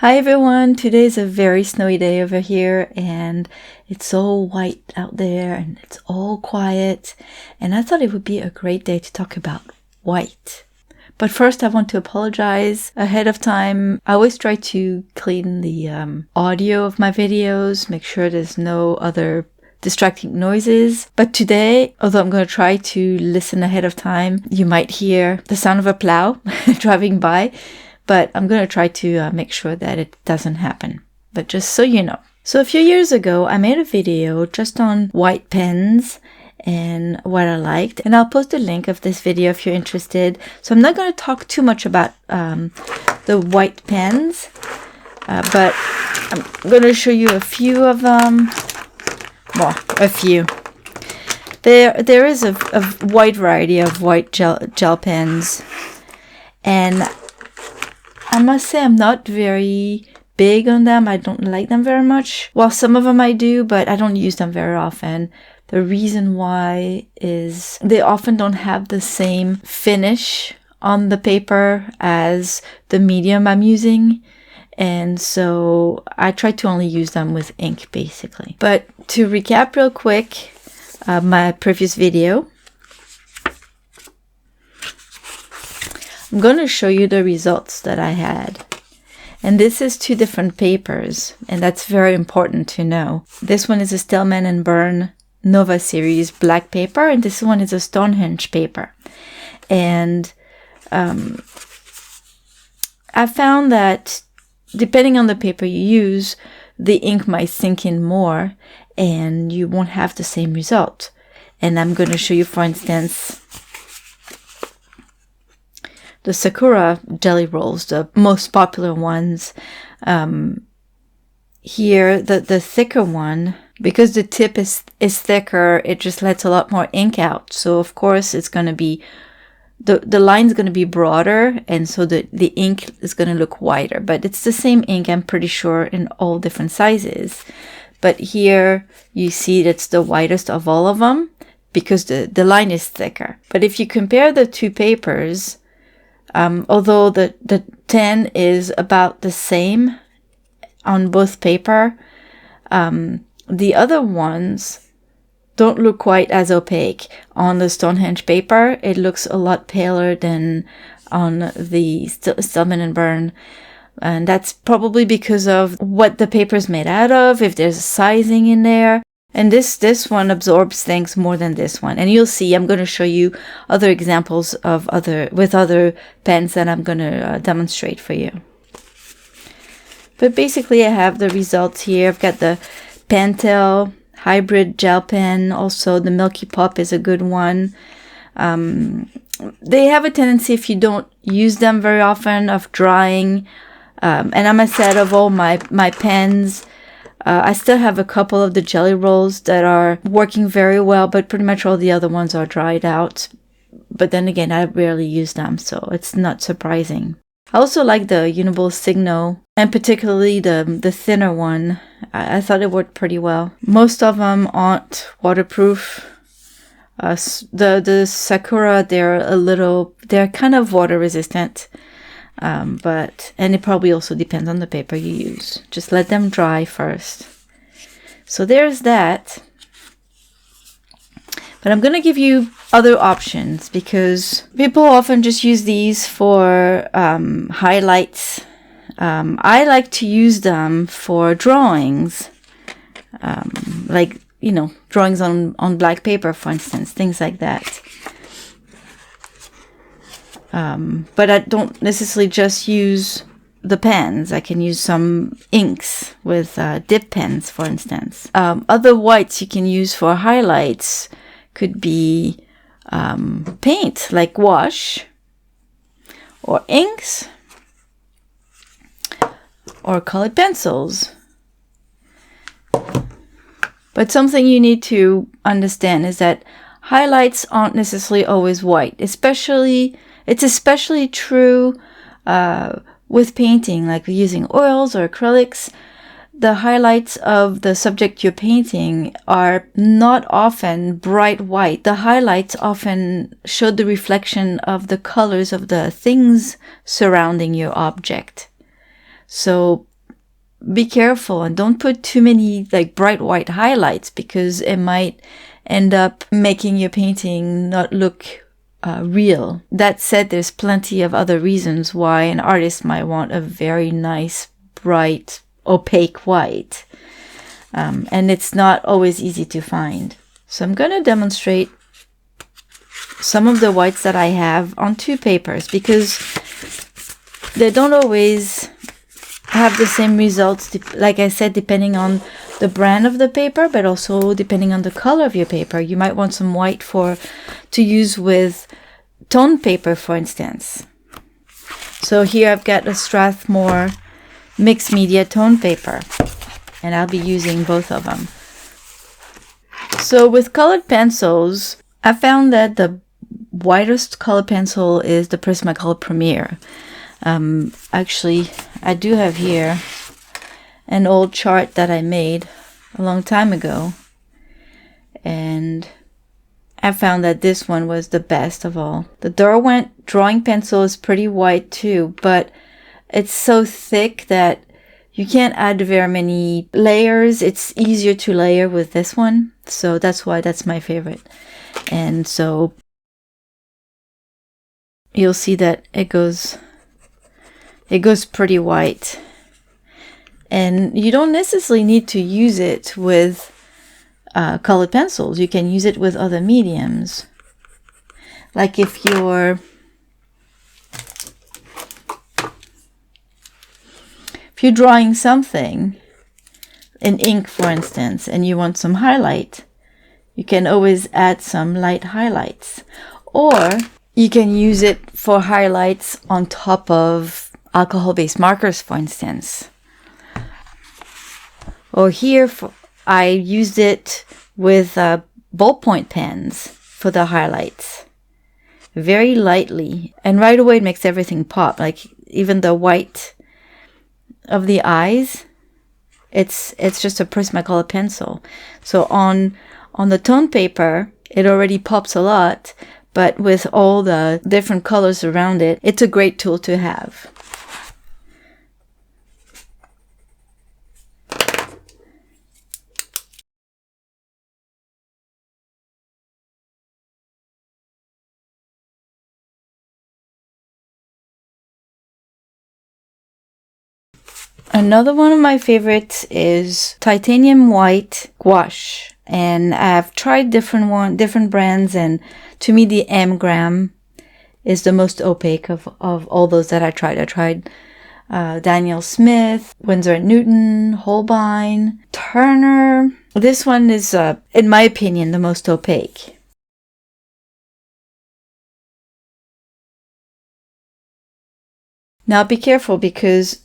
Hi everyone, today's a very snowy day over here and it's all white out there and it's all quiet, and I thought it would be a great day to talk about white. But first I want to apologize ahead of time. I always try to clean the audio of my videos, make sure there's no other distracting noises. But today, although I'm going to try to listen ahead of time, you might hear the sound of a plow driving by. But I'm going to try to make sure that it doesn't happen. But just so you know. So a few years ago, I made a video just on white pens and what I liked. And I'll post a link of this video if you're interested. So I'm not going to talk too much about the white pens. But I'm going to show you a few of them. Well, a few. There is a wide variety of white gel pens. And I must say I'm not very big on them. I don't like them very much. Well, some of them I do, but I don't use them very often. The reason why is they often don't have the same finish on the paper as the medium I'm using. And so I try to only use them with ink, basically. But to recap real quick, my previous video, I'm going to show you the results that I had. And this is two different papers, and that's very important to know. This one is a Stillman and Burn Nova series black paper, and this one is a Stonehenge paper. And I found that depending on the paper you use, the ink might sink in more, and you won't have the same result. And I'm going to show you, for instance, the Sakura jelly rolls, the most popular ones. Here, the thicker one, because the tip is thicker, it just lets a lot more ink out. So of course it's going to be, the line's going to be broader, and so the ink is going to look wider. But it's the same ink, I'm pretty sure, in all different sizes. But here you see that's the widest of all of them because the line is thicker. But if you compare the two papers, although the 10 is about the same on both paper, the other ones don't look quite as opaque. On the Stonehenge paper, it looks a lot paler than on the Stillman and Burn. And that's probably because of what the paper is made out of, if there's sizing in there. And this one absorbs things more than this one. And you'll see, I'm going to show you other examples of other pens that I'm going to demonstrate for you. But basically I have the results here. I've got the Pentel hybrid gel pen. Also the Milky Pop is a good one. They have a tendency, if you don't use them very often, of drying. And I must say, out of all my pens, I still have a couple of the jelly rolls that are working very well, but pretty much all the other ones are dried out. But then again, I rarely use them, so it's not surprising. I also like the Uni-Ball Signo, and particularly the thinner one. I thought it worked pretty well. Most of them aren't waterproof. The Sakura, they're kind of water resistant. And it probably also depends on the paper you use. Just let them dry first. So there's that. But I'm going to give you other options because people often just use these for highlights. I like to use them for drawings. Like, drawings on black paper, for instance, things like that. But I don't necessarily just use the pens. I can use some inks with dip pens, for instance. Other whites you can use for highlights could be paint, like gouache, or inks, or colored pencils. But something you need to understand is that highlights aren't necessarily always white, It's especially true with painting, like using oils or acrylics. The highlights of the subject you're painting are not often bright white. The highlights often show the reflection of the colors of the things surrounding your object. So be careful and don't put too many like bright white highlights, because it might end up making your painting not look real. That said, there's plenty of other reasons why an artist might want a very nice, bright, opaque white. And it's not always easy to find. So I'm going to demonstrate some of the whites that I have on two papers, because they don't always have the same results, like I said, depending on the brand of the paper, but also depending on the color of your paper. You might want some white to use with tone paper, for instance. So here I've got a Strathmore mixed media tone paper, and I'll be using both of them. So with colored pencils, I found that the whitest colored pencil is the Prismacolor Premier. Actually, I do have here an old chart that I made a long time ago, and I found that this one was the best of all. The Derwent drawing pencil is pretty white too, but it's so thick that you can't add very many layers. It's easier to layer with this one, so that's why that's my favorite. And so you'll see that it goes pretty white. And you don't necessarily need to use it with colored pencils. You can use it with other mediums. Like if you're drawing something in ink, for instance, and you want some highlight, you can always add some light highlights. Or you can use it for highlights on top of alcohol-based markers, for instance. Or here, I used it with ballpoint pens for the highlights. Very lightly. And right away it makes everything pop. Like even the white of the eyes, it's just a Prismacolor pencil. So on the tone paper, it already pops a lot. But with all the different colors around it, it's a great tool to have. Another one of my favorites is titanium white gouache, and I've tried different brands, and to me the M-gram is the most opaque of all those that I tried. I tried Daniel Smith, Winsor & Newton, Holbein, Turner. This one is, in my opinion, the most opaque. Now be careful, because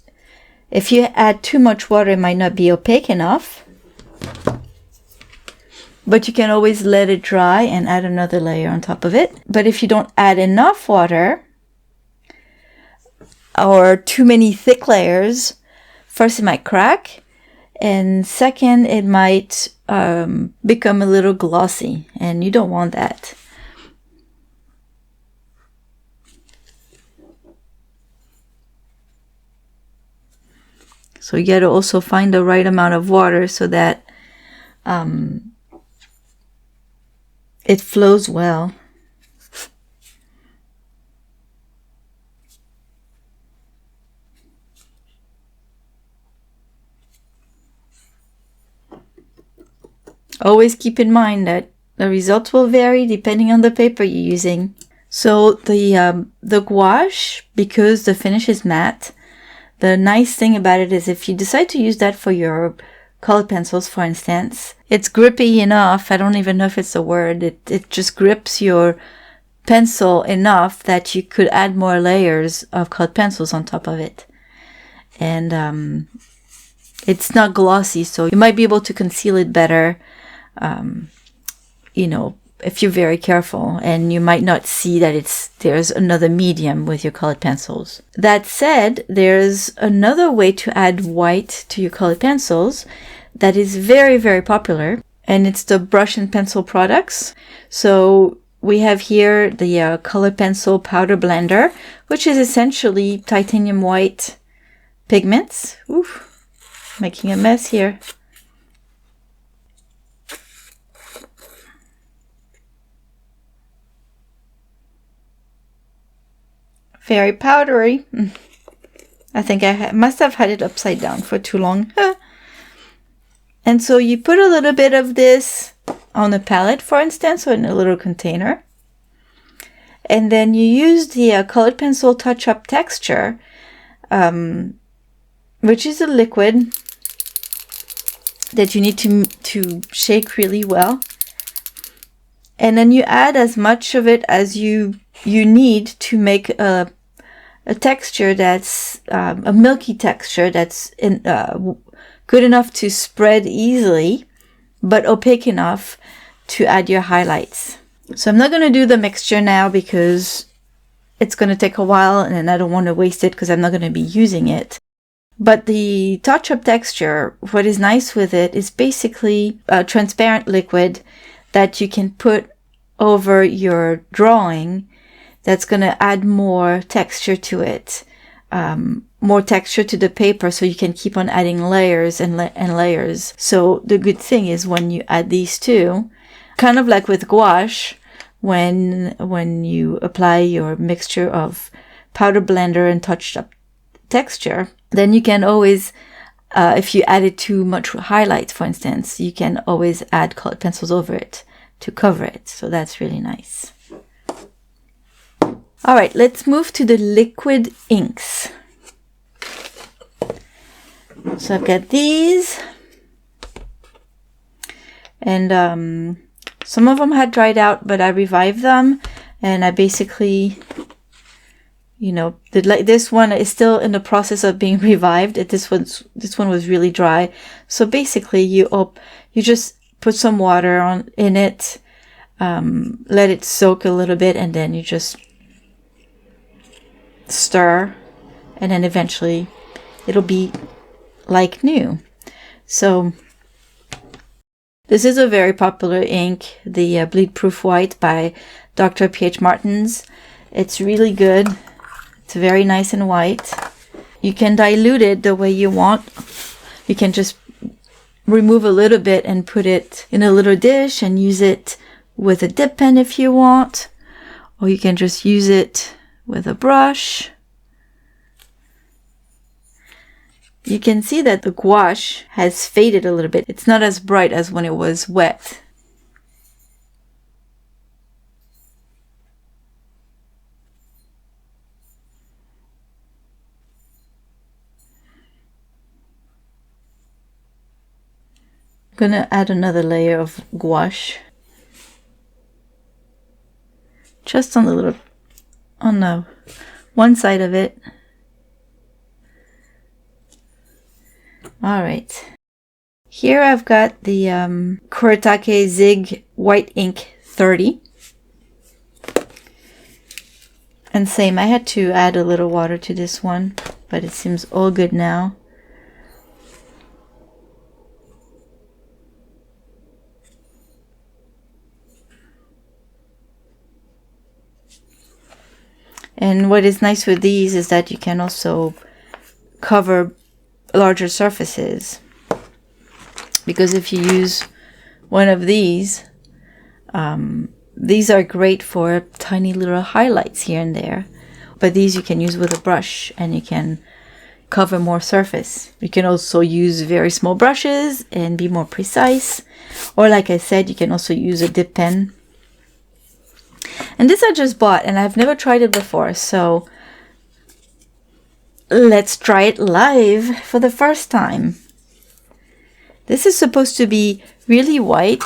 if you add too much water, it might not be opaque enough. But you can always let it dry and add another layer on top of it. But if you don't add enough water, or too many thick layers, first it might crack, and second it might become a little glossy, and you don't want that. So you got to also find the right amount of water so that it flows well. Always keep in mind that the results will vary depending on the paper you're using. So the gouache, because the finish is matte, the nice thing about it is if you decide to use that for your colored pencils, for instance, it's grippy enough. I don't even know if it's a word. It just grips your pencil enough that you could add more layers of colored pencils on top of it. And it's not glossy, so you might be able to conceal it better, if you're very careful, and you might not see that there's another medium with your colored pencils. That said, there's another way to add white to your colored pencils that is very, very popular, and it's the brush and pencil products. So we have here the color pencil powder blender, which is essentially titanium white pigments. Oof. making a mess here. Very powdery. I think I must have had it upside down for too long. And so you put a little bit of this on a palette, for instance, or in a little container. And then you use the colored pencil touch-up texture, which is a liquid that you need to shake really well. And then you add as much of it as you need to make a texture that's a milky texture that's good enough to spread easily, but opaque enough to add your highlights. So I'm not going to do the mixture now because it's going to take a while and I don't want to waste it because I'm not going to be using it. But the touch-up texture, what is nice with it is basically a transparent liquid that you can put over your drawing that's going to add more texture to it, more texture to the paper, so you can keep on adding layers and layers. So the good thing is when you add these two, kind of like with gouache, when you apply your mixture of powder blender and touched up texture, then you can always, if you added too much highlights, for instance, you can always add colored pencils over it to cover it. So that's really nice. All right, let's move to the liquid inks. So I've got these, and some of them had dried out, but I revived them, and I basically, did like this one is still in the process of being revived. This one was really dry. So basically, you just put some water in it, let it soak a little bit, and then you just stir, and then eventually it'll be like new. So this is a very popular ink, the Bleed Proof White by Dr. P.H. Martins. It's really good. It's very nice and white. You can dilute it the way you want. You can just remove a little bit and put it in a little dish and use it with a dip pen if you want, or you can just use it with a brush. You can see that the gouache has faded a little bit. It's not as bright as when it was wet. I'm gonna add another layer of gouache. Just on the one side of it. All right. Here I've got the Kuretake Zig White Ink 30. And same, I had to add a little water to this one, but it seems all good now. And what is nice with these is that you can also cover larger surfaces, because if you use one of these are great for tiny little highlights here and there, but these you can use with a brush and you can cover more surface. You can also use very small brushes and be more precise, or like I said, you can also use a dip pen. And this I just bought and I've never tried it before, so let's try it live for the first time. This is supposed to be really white.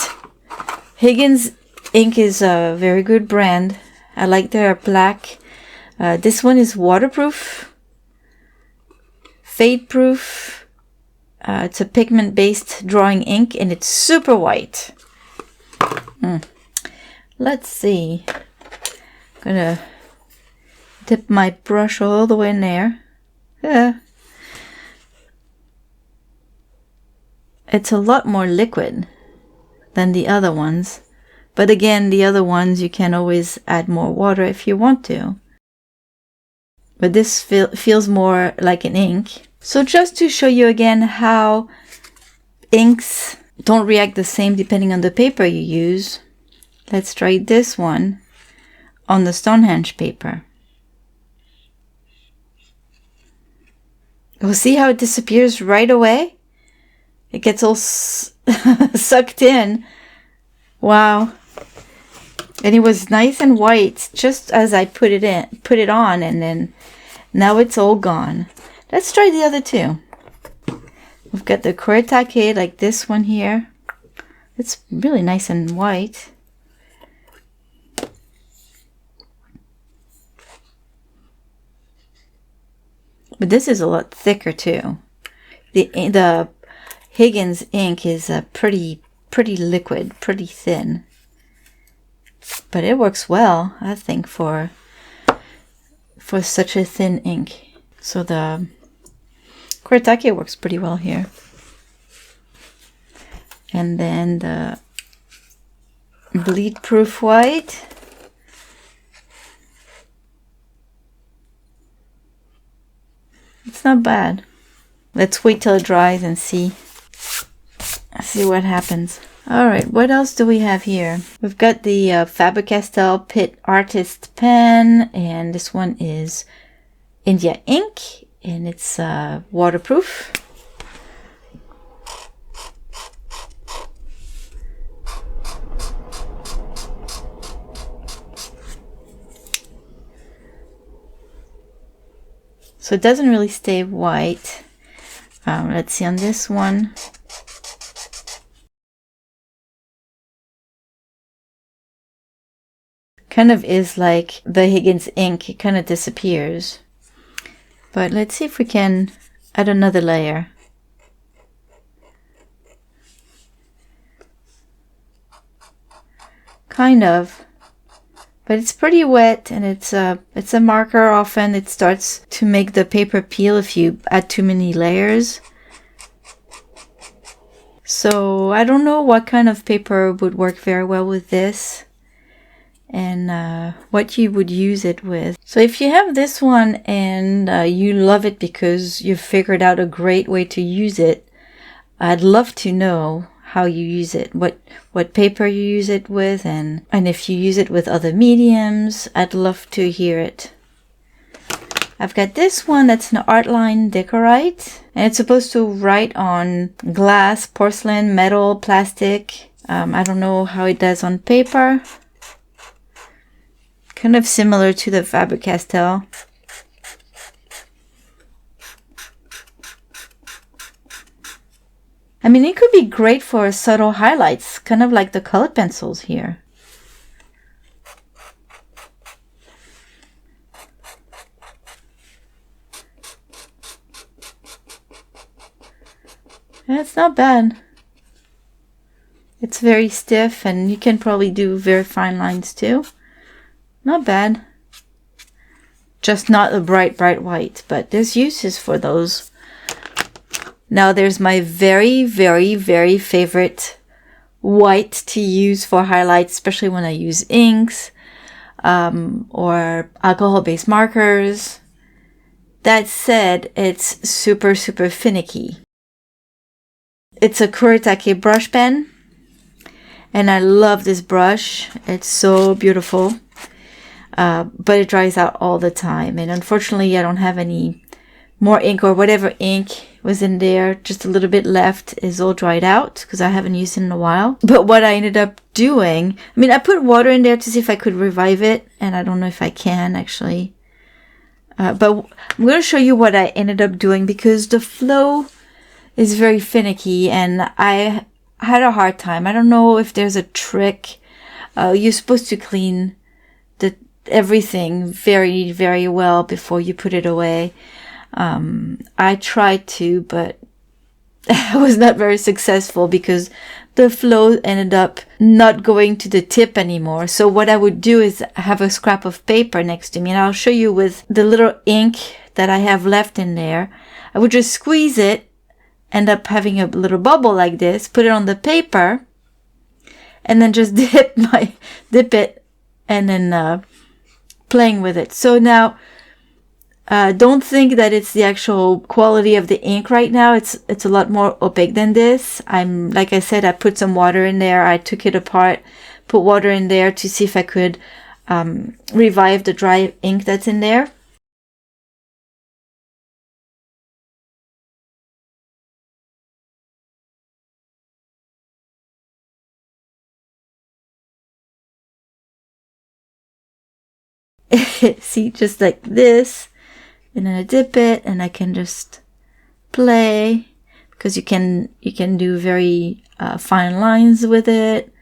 Higgins ink is a very good brand. I like their black. This one is waterproof, fade proof. It's a pigment based drawing ink and it's super white. Let's see. I'm gonna dip my brush all the way in there. Yeah. It's a lot more liquid than the other ones, but again, the other ones you can always add more water if you want to. But this feels more like an ink. So just to show you again how inks don't react the same depending on the paper you use, let's try this one on the Stonehenge paper. You'll see how it disappears right away. It gets all sucked in. Wow. And it was nice and white just as I put it on, and then now it's all gone. Let's try the other two. We've got the Kuretake, like this one here. It's really nice and white. But this is a lot thicker too. The Higgins ink is a pretty liquid, pretty thin. But it works well, I think, for such a thin ink. So the Kuretake works pretty well here. And then the bleed proof white. It's not bad. Let's wait till it dries and see what happens. All right, what else do we have here? We've got the Faber-Castell Pitt Artist Pen, and this one is India ink, and it's waterproof. So it doesn't really stay white. Let's see on this one. Kind of is like the Higgins ink. It kind of disappears. But let's see if we can add another layer. Kind of. But it's pretty wet, and it's a marker. Often it starts to make the paper peel if you add too many layers. So I don't know what kind of paper would work very well with this, and what you would use it with. So if you have this one and you love it because you've figured out a great way to use it, I'd love to know how you use it, what paper you use it with, and if you use it with other mediums. I'd love to hear it. I've got this one that's an Artline Decorite, and it's supposed to write on glass, porcelain, metal, plastic. I don't know how it does on paper. Kind of similar to the Faber-Castell. I mean, it could be great for subtle highlights, kind of like the colored pencils here. Yeah, it's not bad. It's very stiff, and you can probably do very fine lines too. Not bad. Just not a bright white, but there's uses for those. Now there's my very favorite white to use for highlights, especially when I use inks or alcohol-based markers. That said, it's super finicky. It's a Kuretake brush pen, and I love this brush. It's so beautiful. But it dries out all the time, and unfortunately I don't have any more ink, or whatever ink was in there, just a little bit left, is all dried out because I haven't used it in a while. But what I ended up doing, I mean, I put water in there to see if I could revive it, and I don't know if I can actually. But I'm going to show you what I ended up doing, because the flow is very finicky and I had a hard time. I don't know if there's a trick. You're supposed to clean everything very well before you put it away. I tried to, but I was not very successful because the flow ended up not going to the tip anymore. So what I would do is have a scrap of paper next to me, and I'll show you with the little ink that I have left in there. I would just squeeze it, end up having a little bubble like this, put it on the paper, and then just dip it, and then playing with it. So now Don't think that it's the actual quality of the ink right now. It's a lot more opaque than this. Like I said, I put some water in there. I took it apart, put water in there to see if I could revive the dry ink that's in there. See, just like this. And then I dip it and I can just play, because you can do very fine lines with it.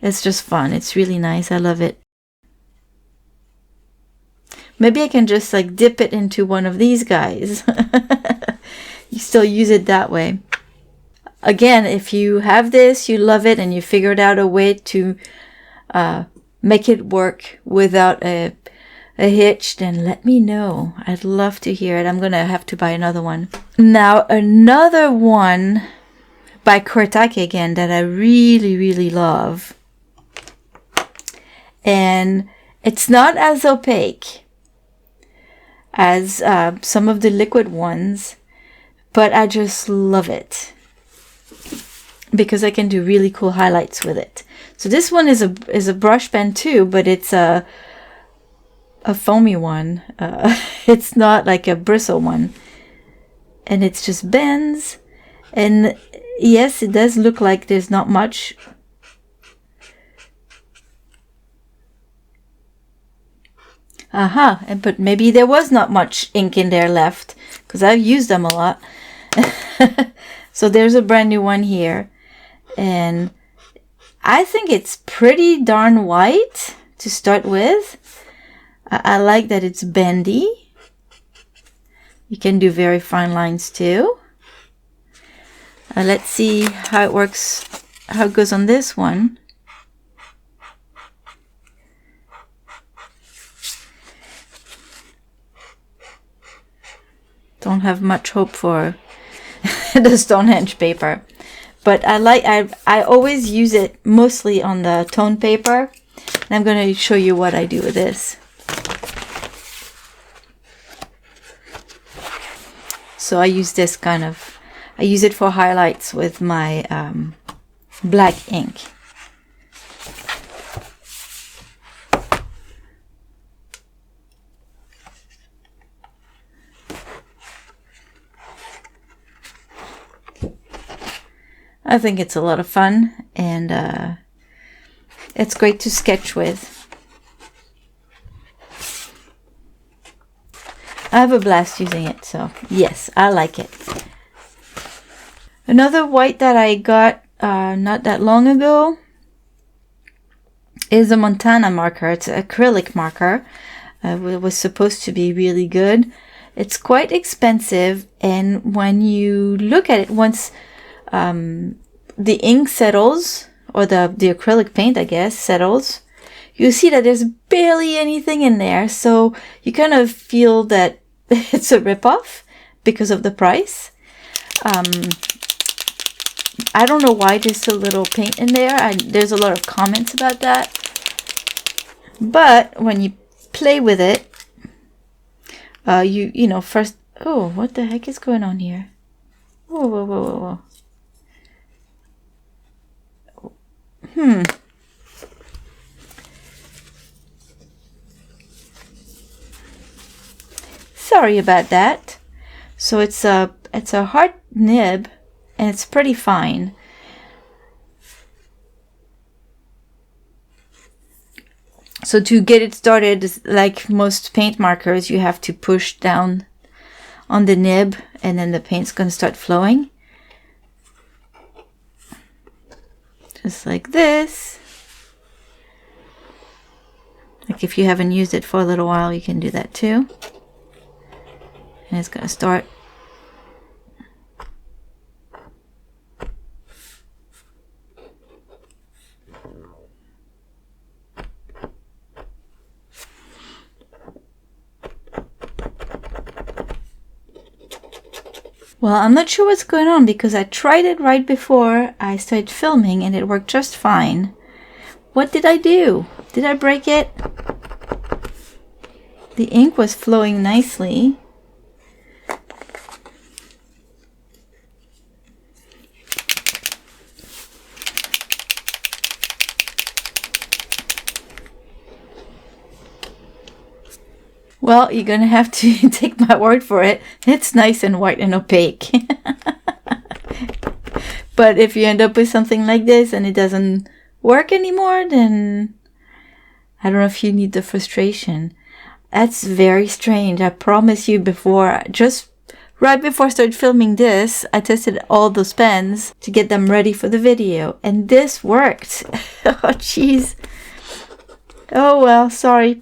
It's just fun. It's really nice. I love it. Maybe I can just like dip it into one of these guys. You still use it that way. Again, if you have this, you love it, and you figured out a way to make it work without a hitch, then let me know. I'd love to hear it. I'm gonna have to buy another one. Now, another one by Kurtake again that I really, really love. And it's not as opaque as some of the liquid ones, but I just love it because I can do really cool highlights with it. So this one is a brush pen too, but it's a foamy one. It's not like a bristle one, and it's just bends. And yes, it does look like there's not much. But maybe there was not much ink in there left, because I've used them a lot. So there's a brand new one here, and I think it's pretty darn white to start with. I like that it's bendy. You can do very fine lines too. Let's see how it works, how it goes on this one. Don't have much hope for the Stonehenge paper, but I always use it mostly on the tone paper, and I'm going to show you what I do with this. So I use this I use it for highlights with my black ink. I think it's a lot of fun, and it's great to sketch with. I have a blast using it, so yes, I like it. Another white that I got not that long ago is a Montana marker. It's an acrylic marker. It was supposed to be really good. It's quite expensive, and when you look at it, once the ink settles, or the acrylic paint, I guess, settles, you see that there's barely anything in there. So you kind of feel that it's a ripoff because of the price. I don't know why there's so little paint in there. There's a lot of comments about that. But when you play with it, you know, first... Oh, what the heck is going on here? Whoa, whoa, whoa, whoa, whoa. Sorry about that. So it's a hard nib, and it's pretty fine. So to get it started, like most paint markers, you have to push down on the nib, and then the paint's going to start flowing. Just like this. Like if you haven't used it for a little while, you can do that too. And it's going to start. Well, I'm not sure what's going on because I tried it right before I started filming and it worked just fine. What did I do? Did I break it? the ink was flowing nicely. Well, you're gonna have to take my word for it. It's nice and white and opaque. But if you end up with something like this and it doesn't work anymore, then I don't know if you need the frustration. That's very strange. I promise you, before, just right before I started filming this, I tested all those pens to get them ready for the video. And this worked. Oh, jeez. Oh, well, sorry.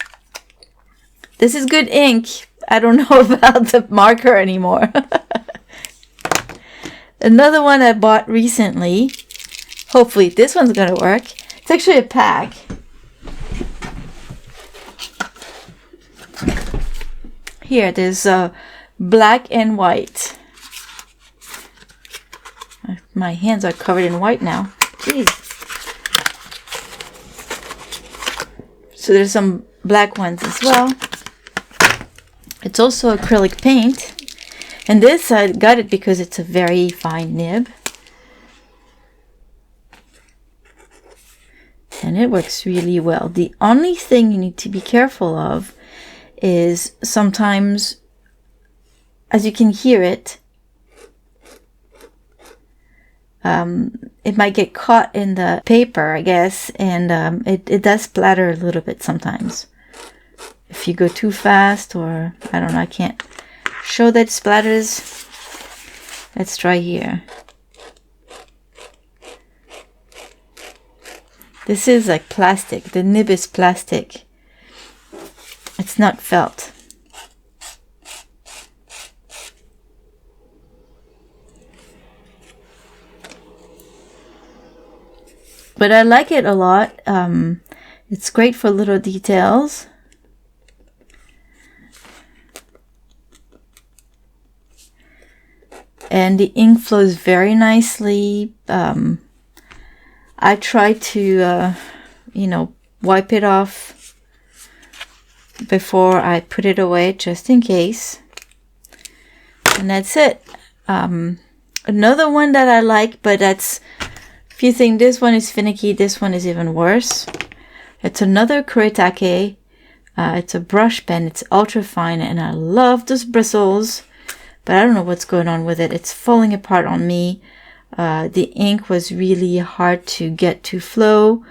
This is good ink. I don't know about the marker anymore. Another one I bought recently. Hopefully this one's gonna work. It's actually a pack. Here, there's black and white. My hands are covered in white now. Jeez. So there's some black ones as well. It's also acrylic paint. And this, I got it because it's a very fine nib. And it works really well. The only thing you need to be careful of is sometimes, as you can hear it, it might get caught in the paper, I guess, and it does splatter a little bit sometimes. If you go too fast, or I don't know, I can't show that it splatters. Let's try here. This is like plastic. The nib is plastic. It's not felt. But I like it a lot. It's great for little details. And the ink flows very nicely. I try to, wipe it off before I put it away, just in case. And that's it. Another one that I like, but that's, if you think this one is finicky, this one is even worse. It's another Kuretake. It's a brush pen. It's ultra fine, and I love those bristles. But I don't know what's going on with it. It's falling apart on me. The ink was really hard to get to flow.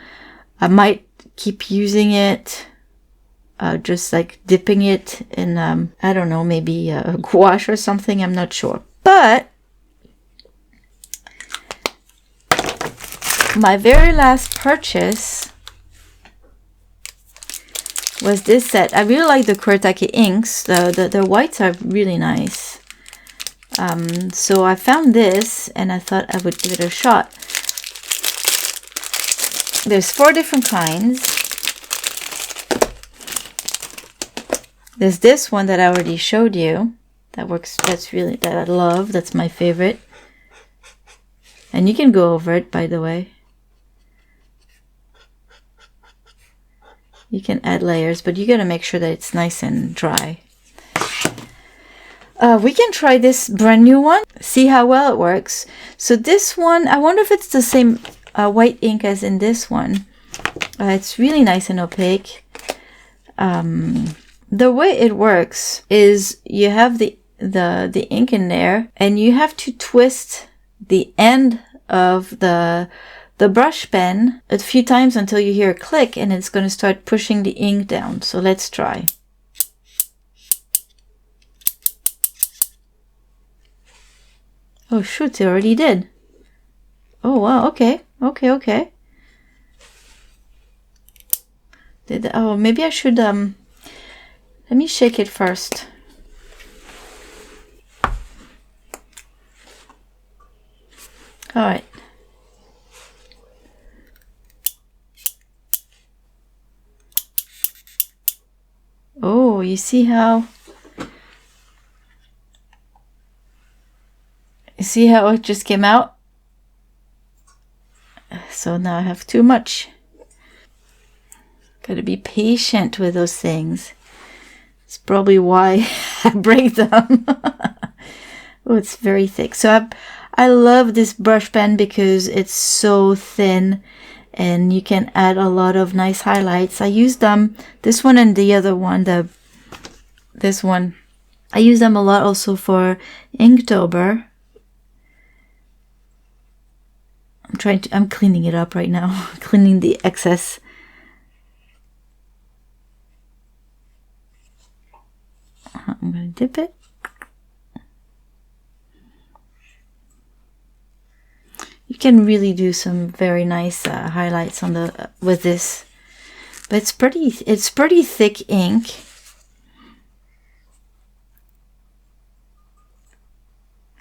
I might keep using it, just like dipping it in, I don't know, maybe a gouache or something. I'm not sure. But my very last purchase was this set. I really like the Kuretake inks. The whites are really nice. So I found this and I thought I would give it a shot. There's 4 different kinds. There's this one that I already showed you. That works, that I love. That's my favorite. And you can go over it, by the way. You can add layers, but you gotta make sure that it's nice and dry. We can try this brand new one, see how well it works. So this one, I wonder if it's the same white ink as in this one. It's really nice and opaque. The way it works is you have the ink in there, and you have to twist the end of the brush pen a few times until you hear a click, and it's going to start pushing the ink down. So let's try. Oh shoot, it already did. Oh wow, okay. Oh, maybe I should, let me shake it first. Alright. Oh, you see how it just came out? So now I have too much. Gotta be patient with those things. It's probably why I break them. Oh, it's very thick. So I love this brush pen because it's so thin and you can add a lot of nice highlights. I use them, this one and the other one, this one. I use them a lot also for Inktober. I'm cleaning it up right now, cleaning the excess. I'm going to dip it. You can really do some very nice highlights on the with this, but it's pretty thick ink.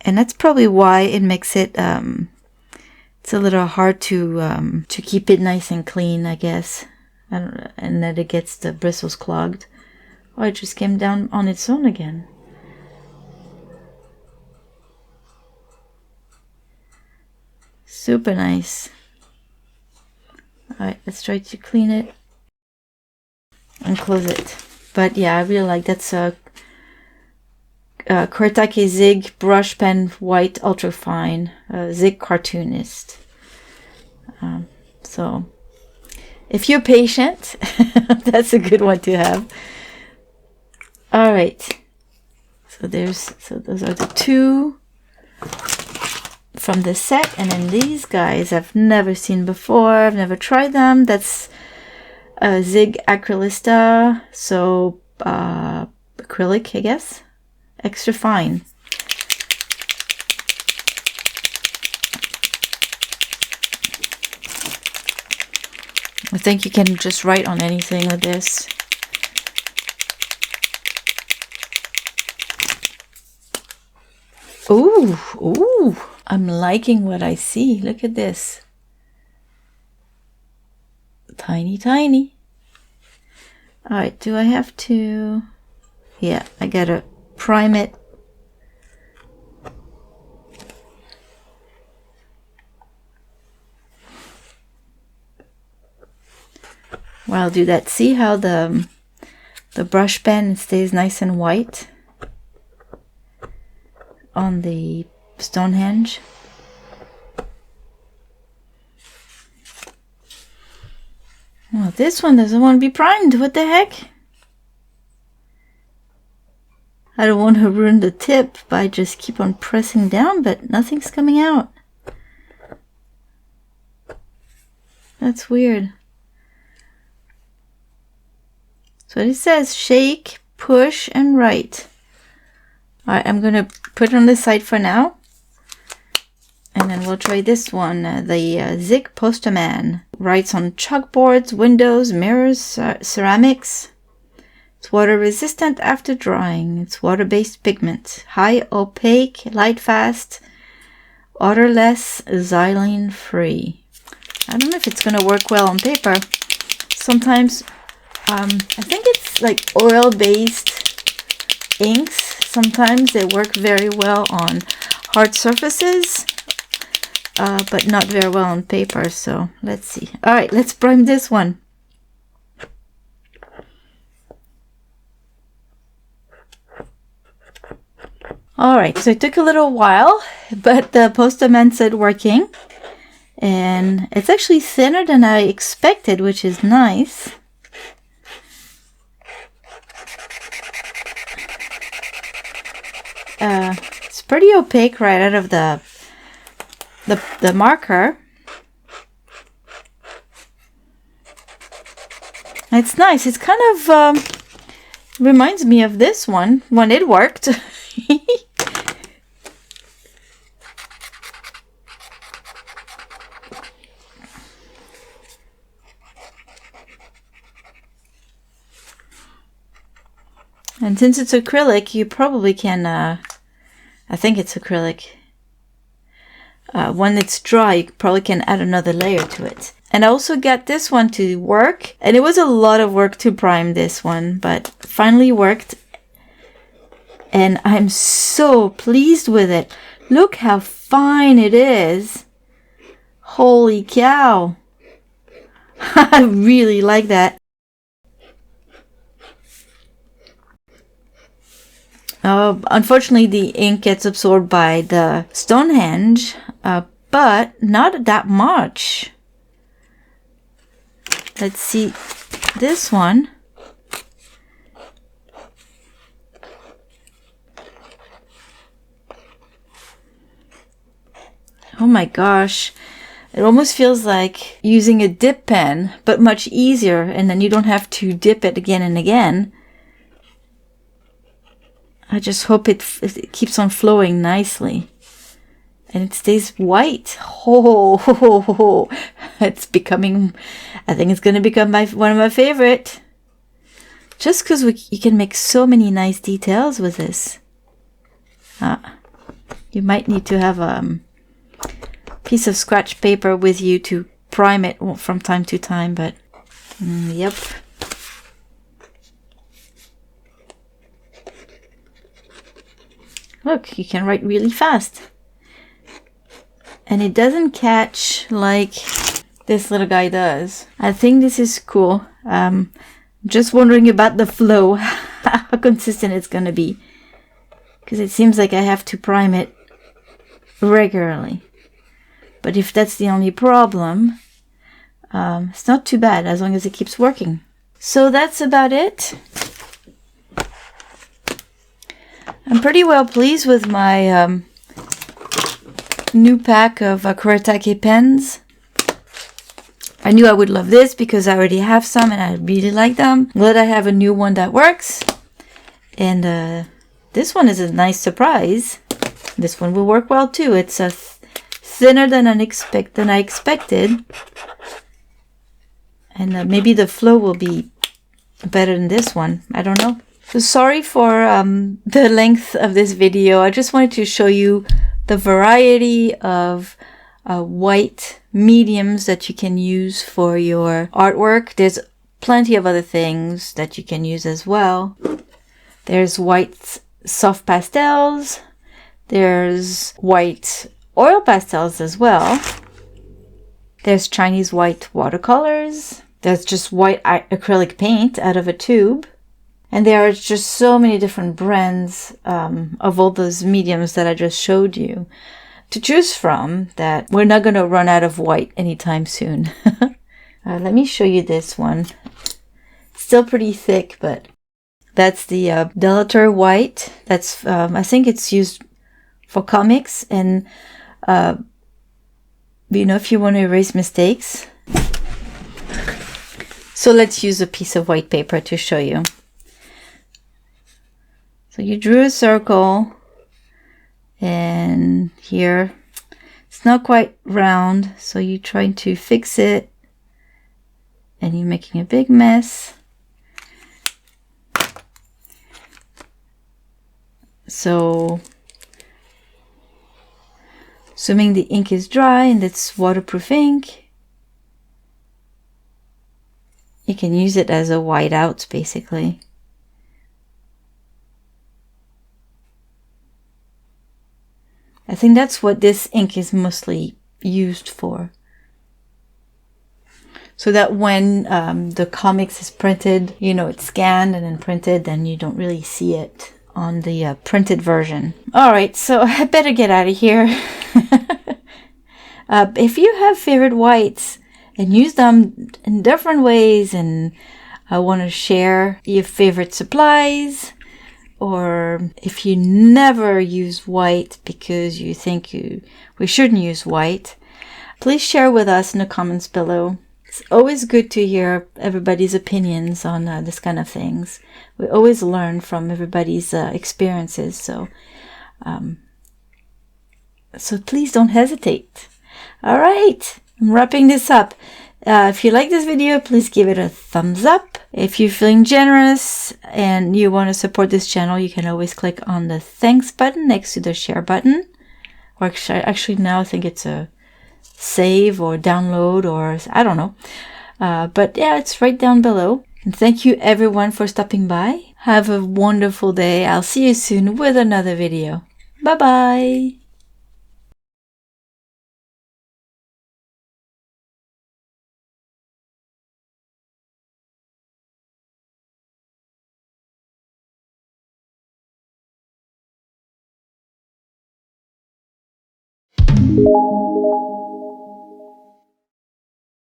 And that's probably why it makes it it's a little hard to keep it nice and clean, I guess. I don't know, and that it gets the bristles clogged. Oh, it just came down on its own again. Super nice. Alright, let's try to clean it and close it. But yeah, I really like that's a Koretake Zig brush pen, white, ultra fine, Zig cartoonist. So if you're patient, that's a good one to have. All right. So those are the two from the set, and then these guys I've never seen before. I've never tried them. That's Zig Acrylista, so acrylic, I guess, extra fine. I think you can just write on anything with this. Ooh, ooh, I'm liking what I see. Look at this. Tiny, tiny. All right, do I have to? Yeah, I gotta prime it. While I'll do that, see how the brush pen stays nice and white on the Stonehenge. Well, this one doesn't want to be primed. What the heck? I don't want to ruin the tip by just keep on pressing down, but nothing's coming out. That's weird. So it says shake, push, and write. Alright, I'm going to put it on the side for now. And then we'll try this one. The Zig Posterman. Writes on chalkboards, windows, mirrors, ceramics. It's water resistant after drying. It's water-based pigment. High opaque, light fast, odorless, xylene free. I don't know if it's going to work well on paper. Sometimes, I think it's like oil-based inks. Sometimes they work very well on hard surfaces, but not very well on paper. So let's see. All right, let's prime this one. All right, so it took a little while, but the Posterman said working. And it's actually thinner than I expected, which is nice. It's pretty opaque right out of the marker. It's nice. It's kind of reminds me of this one when it worked. And since it's acrylic, you probably can, I think it's acrylic. When it's dry, you probably can add another layer to it. And I also got this one to work. And it was a lot of work to prime this one, but finally worked. And I'm so pleased with it. Look how fine it is. Holy cow. I really like that. Unfortunately, the ink gets absorbed by the Stonehenge, but not that much. Let's see this one. Oh my gosh. It almost feels like using a dip pen, but much easier, and then you don't have to dip it again and again. I just hope it keeps on flowing nicely. And it stays white. Oh, it's becoming, I think it's going to become one of my favorite. Just because you can make so many nice details with this. You might need to have a piece of scratch paper with you to prime it from time to time, but yep. Look, you can write really fast. And it doesn't catch like this little guy does. I think this is cool. Just wondering about the flow, how consistent it's going to be. Because it seems like I have to prime it regularly. But if that's the only problem, it's not too bad as long as it keeps working. So that's about it. I'm pretty well pleased with my new pack of Kuretake pens. I knew I would love this because I already have some and I really like them. I'm glad I have a new one that works. And this one is a nice surprise. This one will work well too. It's a thinner than I expected. And maybe the flow will be better than this one. I don't know. So sorry for the length of this video. I just wanted to show you the variety of white mediums that you can use for your artwork. There's plenty of other things that you can use as well. There's white soft pastels. There's white oil pastels as well. There's Chinese white watercolors. There's just white acrylic paint out of a tube. And there are just so many different brands of all those mediums that I just showed you to choose from that we're not going to run out of white anytime soon. Let me show you this one. Still pretty thick, but that's the Delator white. That's I think it's used for comics and if you want to erase mistakes. So let's use a piece of white paper to show you. So you drew a circle, and here it's not quite round, so you're trying to fix it, and you're making a big mess. So, assuming the ink is dry and it's waterproof ink, you can use it as a whiteout, basically. I think that's what this ink is mostly used for. So that when the comics is printed, it's scanned and then printed, then you don't really see it on the printed version. Alright, so I better get out of here. If you have favorite whites and use them in different ways and I want to share your favorite supplies, or if you never use white because you think we shouldn't use white, please share with us in the comments below. It's always good to hear everybody's opinions on this kind of things. We always learn from everybody's experiences, so please don't hesitate. All right, I'm wrapping this up. If you like this video, please give it a thumbs up. If you're feeling generous and you want to support this channel, you can always click on the thanks button next to the share button. Or actually now I think it's a save or download, or I don't know. But yeah, it's right down below. And thank you everyone for stopping by. Have a wonderful day. I'll see you soon with another video. Bye bye.